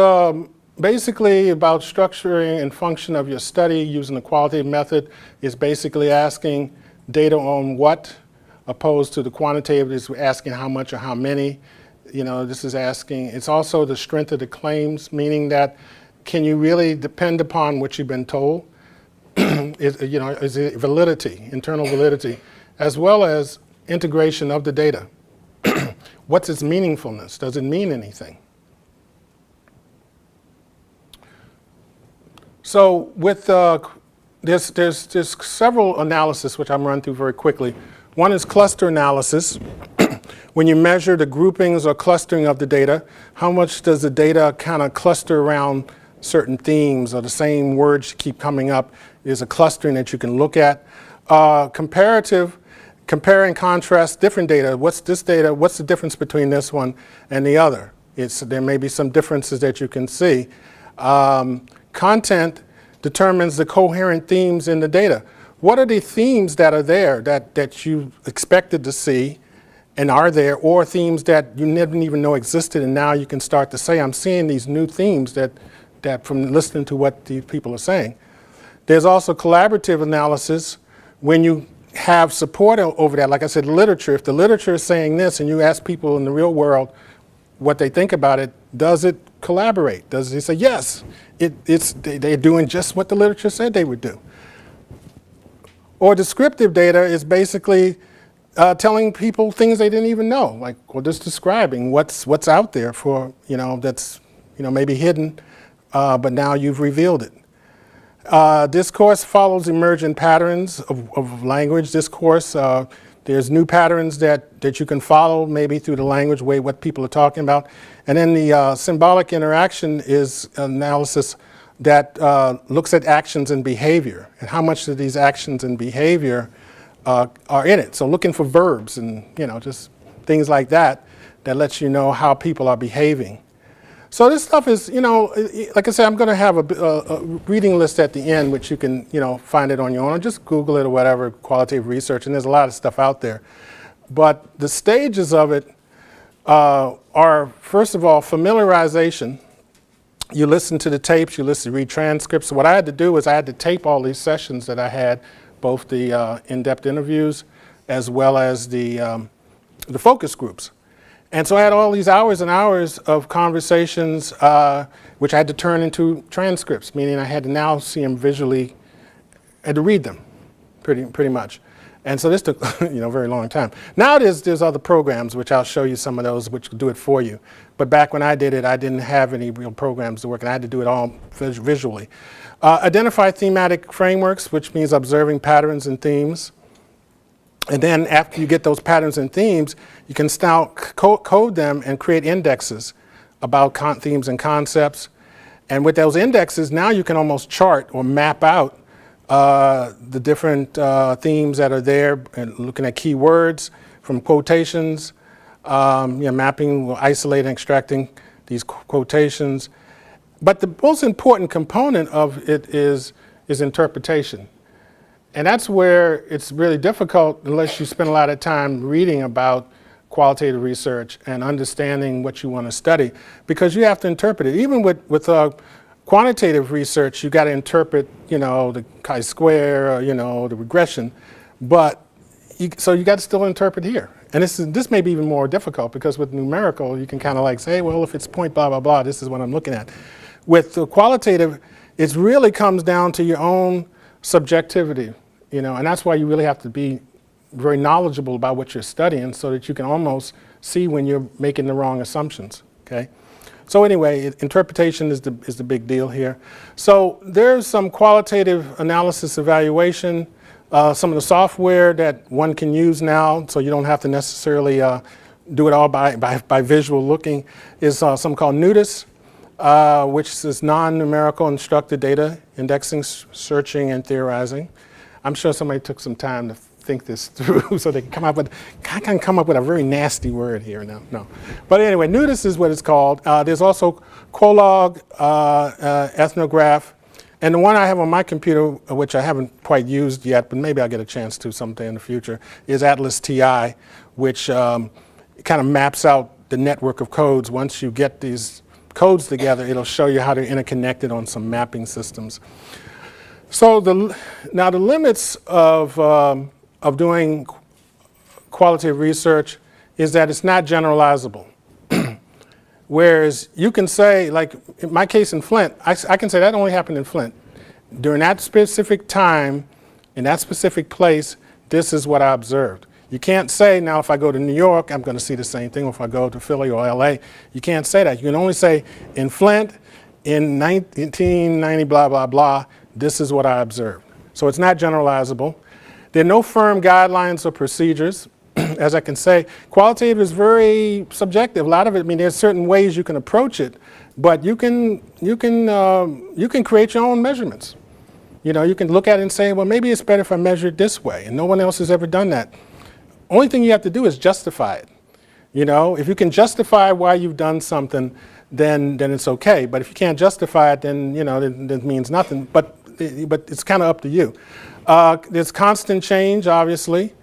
basically about structuring and function of your study using the qualitative method is basically asking data on what, opposed to the quantitative is asking how much or how many. You know, this is asking, it's also the strength of the claims, meaning that can you really depend upon what you've been told? Is it validity, internal validity, as well as integration of the data. What's its meaningfulness? Does it mean anything? So with there's several analysis which I'm running through very quickly. One is cluster analysis. When you measure the groupings or clustering of the data, how much does the data kind of cluster around certain themes, or the same words keep coming up? There's a clustering that you can look at. Compare and contrast different data. What's this data? What's the difference between this one and the other? There may be some differences that you can see. Content determines the coherent themes in the data. What are the themes that are there that you expected to see and are there, or themes that you didn't even know existed, and now you can start to say, I'm seeing these new themes that from listening to what these people are saying. There's also collaborative analysis when you have support over that. Like I said, literature. If the literature is saying this and you ask people in the real world what they think about it, does it collaborate? Does it say, yes, they're doing just what the literature said they would do? Or descriptive data is basically telling people things they didn't even know, like, or just describing what's out there for, that's, maybe hidden, but now you've revealed it. Discourse follows emergent patterns of language. Discourse, there's new patterns that you can follow maybe through the language way, what people are talking about. And then the symbolic interaction is analysis that looks at actions and behavior, and how much of these actions and behavior are in it. So looking for verbs and just things like that lets you know how people are behaving. So this stuff is, like I said, I'm going to have a reading list at the end, which you can, find it on your own, or just Google it or whatever, qualitative research, and there's a lot of stuff out there. But the stages of it are, first of all, familiarization. You listen to the tapes, you read transcripts. So what I had to do was I had to tape all these sessions that I had, both the in-depth interviews as well as the focus groups. And so I had all these hours and hours of conversations, which I had to turn into transcripts, meaning I had to now see them visually, I had to read them, pretty much. And so this took a very long time. Now there's other programs, which I'll show you some of those, which will do it for you. But back when I did it, I didn't have any real programs to work, and I had to do it all visually. Identify thematic frameworks, which means observing patterns and themes. And then after you get those patterns and themes, you can now code them and create indexes about themes and concepts. And with those indexes, now you can almost chart or map out the different themes that are there, and looking at keywords from quotations, mapping, isolating, extracting these quotations. But the most important component of it is interpretation. And that's where it's really difficult unless you spend a lot of time reading about qualitative research and understanding what you want to study, because you have to interpret it. Even with quantitative research, you got to interpret, the chi-square, the regression, but so you got to still interpret here. And this may be even more difficult, because with numerical, you can kind of like say, well, if it's point blah, blah, blah, this is what I'm looking at. With the qualitative, it really comes down to your own subjectivity, and that's why you really have to be very knowledgeable about what you're studying, so that you can almost see when you're making the wrong assumptions, okay? So anyway, interpretation is the big deal here. So there's some qualitative analysis evaluation, some of the software that one can use now, so you don't have to necessarily do it all by visual looking, is something called Nudis, which is non-numerical instructed data indexing, searching, and theorizing. I'm sure somebody took some time to think this through so they can come up with, I can come up with a very nasty word here now. No. But anyway, Nudis is what it's called. There's also Qualog, Ethnograph, and the one I have on my computer, which I haven't quite used yet, but maybe I'll get a chance to someday in the future, is Atlas TI, which kind of maps out the network of codes. Once you get these codes together, it'll show you how they're interconnected on some mapping systems. So now the limits of doing qualitative research is that it's not generalizable. Whereas you can say, like in my case in Flint, I can say that only happened in Flint. During that specific time, in that specific place, this is what I observed. You can't say, now if I go to New York, I'm going to see the same thing, or if I go to Philly or LA. You can't say that. You can only say, in Flint, in 1990, blah, blah, blah, this is what I observed. So it's not generalizable. There are no firm guidelines or procedures. As I can say, qualitative is very subjective. A lot of it, I mean, there's certain ways you can approach it, but you can create your own measurements. You know, you can look at it and say, well, maybe it's better if I measure it this way, and no one else has ever done that. Only thing you have to do is justify it. You know, if you can justify why you've done something, then it's okay. But if you can't justify it, then you know, that means nothing. But it's kind of up to you. There's constant change, obviously.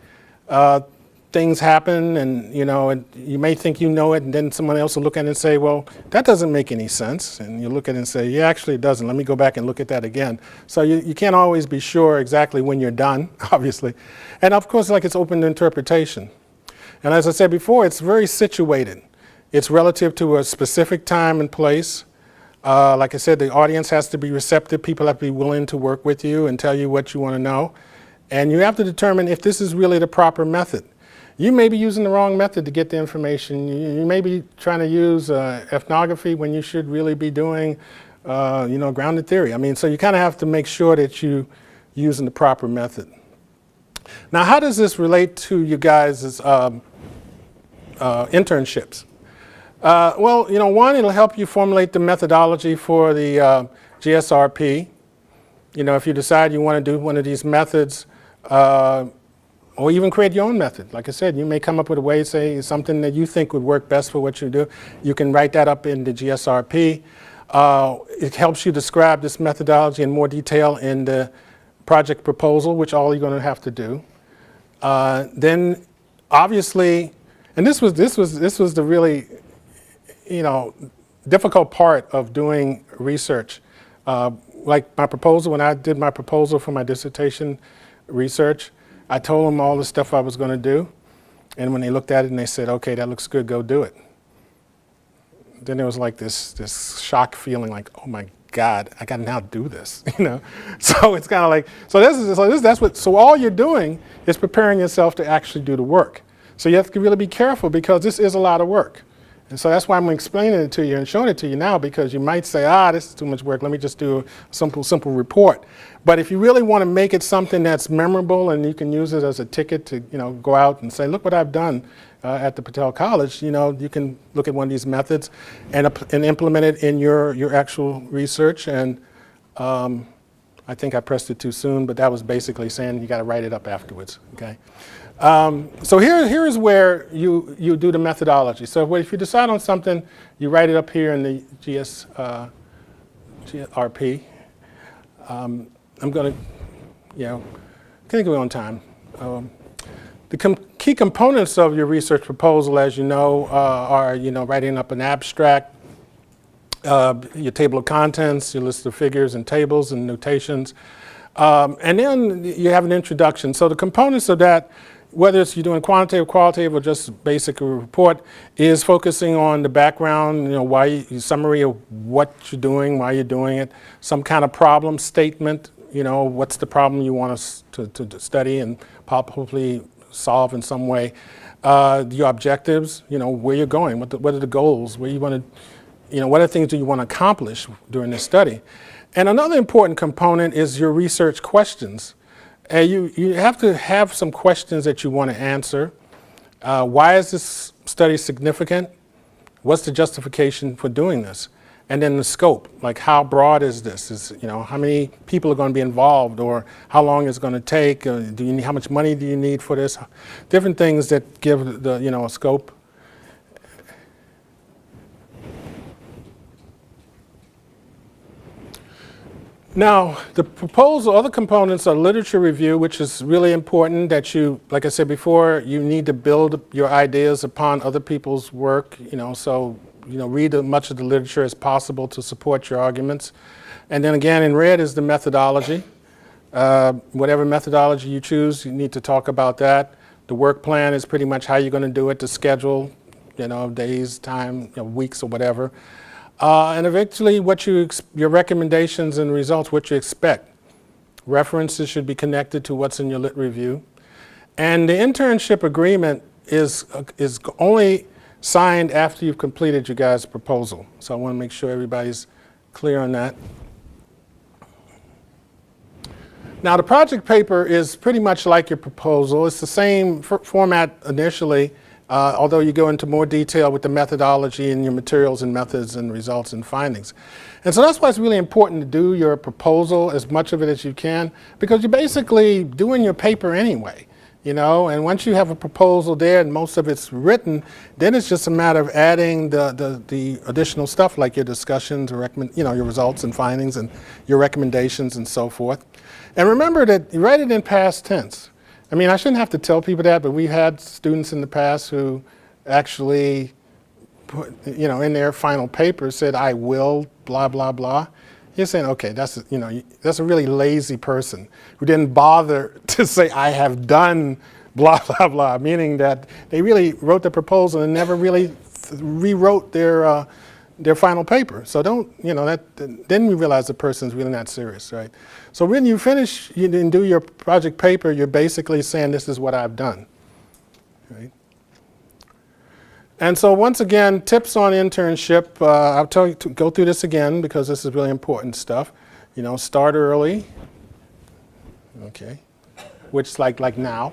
Things happen, and you know, and you may think you know it, and then someone else will look at it and say, well, that doesn't make any sense. And you look at it and say, yeah, actually it doesn't. Let me go back and look at that again. So you can't always be sure exactly when you're done, obviously. And of course, like, it's open to interpretation. And as I said before, it's very situated. It's relative to a specific time and place. Like I said, the audience has to be receptive. People have to be willing to work with you and tell you what you want to know. And you have to determine if this is really the proper method. You may be using the wrong method to get the information. You may be trying to use ethnography when you should really be doing, you know, grounded theory. I mean, so you kind of have to make sure that you're using the proper method. Now, how does this relate to you guys' internships? Well, you know, one, it'll help you formulate the methodology for the GSRP. You know, if you decide you want to do one of these methods, or even create your own method. Like I said, you may come up with a way, say something that you think would work best for what you do. You can write that up in the GSRP. It helps you describe this methodology in more detail in the project proposal, which all you're going to have to do. Then, obviously, and this was the really, you know, difficult part of doing research. Like my proposal, when I did my proposal for my dissertation research, I told them all the stuff I was going to do, and when they looked at it and they said, okay, that looks good, go do it. Then there was like this shock feeling like, oh my God, I got to now do this, you know? So it's kind of like, so all you're doing is preparing yourself to actually do the work. So you have to really be careful, because this is a lot of work. And so that's why I'm explaining it to you and showing it to you now, because you might say, this is too much work, let me just do a simple report. But if you really want to make it something that's memorable and you can use it as a ticket to, you know, go out and say, look what I've done at the Patel College, you know, you can look at one of these methods and implement it in your actual research. And I think I pressed it too soon, but that was basically saying you got to write it up afterwards, okay? So here is where you do the methodology. So if you decide on something, you write it up here in the GSRP. I'm going to, you know, can go on time. The key components of your research proposal, as you know, are, you know, writing up an abstract, your table of contents, your list of figures and tables and notations, and then you have an introduction. So the components of that, whether it's you're doing quantitative, qualitative, or just basic report, is focusing on the background, you know, summary of what you're doing, why you're doing it, some kind of problem statement, you know, what's the problem you want us to study and hopefully solve in some way. Your objectives, you know, where you're going, what are the goals, where you want to, you know, what are things do you want to accomplish during this study. And another important component is your research questions. You have to have some questions that you want to answer. Why is this study significant? What's the justification for doing this? And then the scope, like how broad is this? You know, how many people are going to be involved, or how long is it going to take? How much money do you need for this? Different things that give the, you know, a scope. Now, the proposal, other components are literature review, which is really important that you, like I said before, you need to build your ideas upon other people's work, you know, so, you know, read as much of the literature as possible to support your arguments. And then again, in red is the methodology. Whatever methodology you choose, you need to talk about that. The work plan is pretty much how you're going to do it, the schedule, you know, days, time, you know, weeks, or whatever. And eventually, your recommendations and results, what you expect. References should be connected to what's in your lit review. And the internship agreement is only signed after you've completed your guys' proposal. So I want to make sure everybody's clear on that. Now the project paper is pretty much like your proposal. It's the same format initially, although you go into more detail with the methodology and your materials and methods and results and findings. And so that's why it's really important to do your proposal, as much of it as you can, because you're basically doing your paper anyway. You know, and once you have a proposal there and most of it's written, then it's just a matter of adding the additional stuff like your discussions or your results and findings and your recommendations and so forth. And remember that you write it in past tense. I mean, I shouldn't have to tell people that, but we've had students in the past who actually put, in their final paper said, I will, blah, blah, blah. You're saying, okay, that's a really lazy person who didn't bother to say, I have done blah, blah, blah, meaning that they really wrote the proposal and never really rewrote their final paper. So then we realize the person's really not serious, right? So when you finish and do your project paper, you're basically saying, this is what I've done, right? And so once again, tips on internship. I'll tell you to go through this again because this is really important stuff. Start early, okay, which is like now.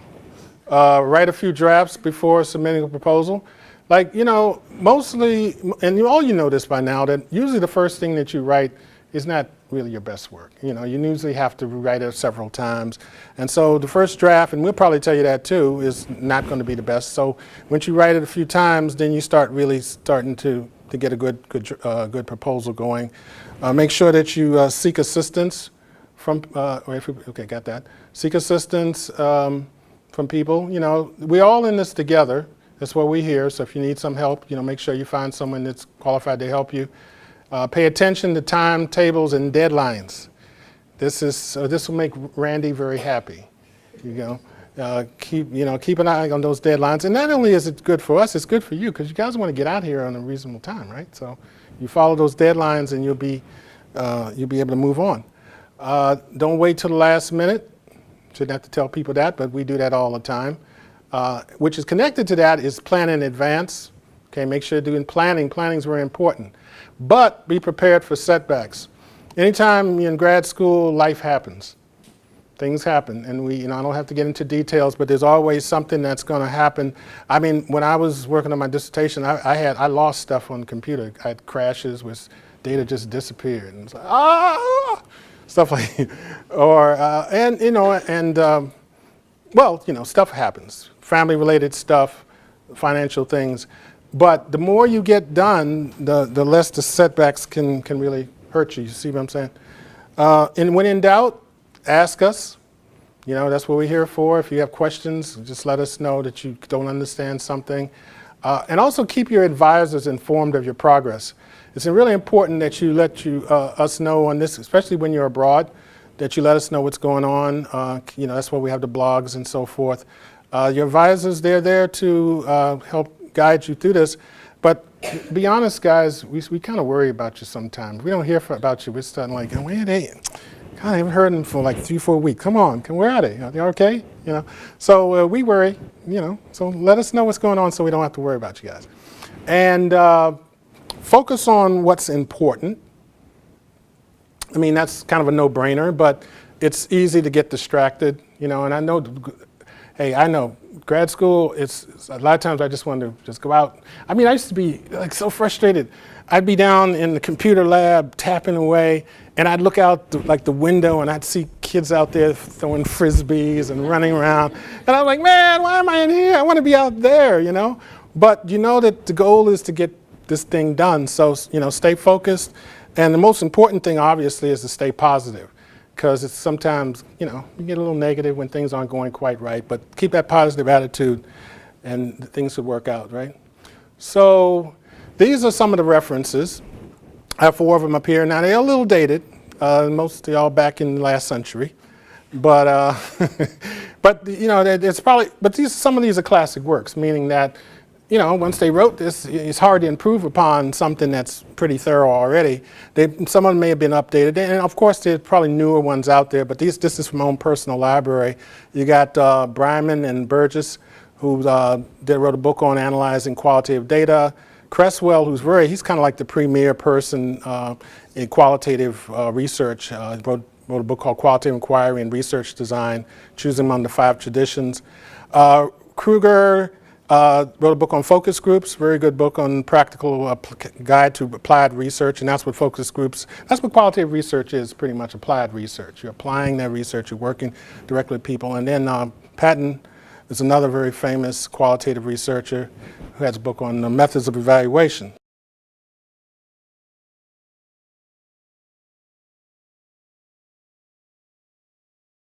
Write a few drafts before submitting a proposal. Mostly, and all you know this by now, that usually the first thing that you write is not really your best work. You usually have to rewrite it several times. And so the first draft, and we'll probably tell you that too, is not going to be the best. So once you write it a few times, then you start really starting to get a good proposal going. Make sure that you seek assistance from, got that. Seek assistance from people. We're all in this together. That's what we're here. So if you need some help, make sure you find someone that's qualified to help you. Pay attention to timetables and deadlines. This will make Randy very happy. Keep an eye on those deadlines. And not only is it good for us, it's good for you because you guys want to get out here on a reasonable time, right? So you follow those deadlines and you'll be able to move on. Don't wait till the last minute. Shouldn't have to tell people that, but we do that all the time. Which is connected to that is plan in advance. Okay, make sure you're doing planning. Planning is very important. But be prepared for setbacks. Anytime you're in grad school, life happens. Things happen, and I don't have to get into details, but there's always something that's going to happen. I mean, when I was working on my dissertation, I lost stuff on the computer. I had crashes where data just disappeared, and it's like, stuff like, stuff happens. Family-related stuff, financial things. But the more you get done, the less the setbacks can really hurt you. You see what I'm saying? And when in doubt, ask us. That's what we're here for. If you have questions, just let us know that you don't understand something. And also keep your advisors informed of your progress. It's really important that you let us know on this, especially when you're abroad, that you let us know what's going on. That's why we have the blogs and so forth. Your advisors, they're there to help guide you through this. But be honest, guys, we kind of worry about you sometimes. We don't hear about you. We're starting like, where are they? God, I haven't heard them for like 3-4 weeks. Come on, where are they? Are they okay? So we worry. So let us know what's going on so we don't have to worry about you guys. And focus on what's important. I mean, that's kind of a no-brainer, but it's easy to get distracted. And I know. Hey, I know, grad school, it's a lot of times I just want to just go out. I mean, I used to be like so frustrated. I'd be down in the computer lab tapping away, and I'd look out the window and I'd see kids out there throwing frisbees and running around. And I'm like, man, why am I in here? I want to be out there, But that the goal is to get this thing done. So, stay focused. And the most important thing, obviously, is to stay positive. Because it's sometimes, you get a little negative when things aren't going quite right, but keep that positive attitude and things will work out, right? So these are some of the references. I have 4 of them up here. Now they're a little dated, most of y'all back in the last century, but it's probably, but some of these are classic works, meaning that, once they wrote this, it's hard to improve upon something that's pretty thorough already. Some of them may have been updated, and of course there's probably newer ones out there, but this is from my own personal library. You got Bryman and Burgess, who wrote a book on analyzing qualitative data. Cresswell, he's kind of like the premier person in qualitative research, wrote wrote a book called Qualitative Inquiry and Research Design, Choosing Among the Five Traditions. Kruger wrote a book on focus groups, very good book on practical guide to applied research, and that's what focus groups, that's what qualitative research is, pretty much applied research. You're applying that research, you're working directly with people. And then Patel is another very famous qualitative researcher who has a book on the methods of evaluation.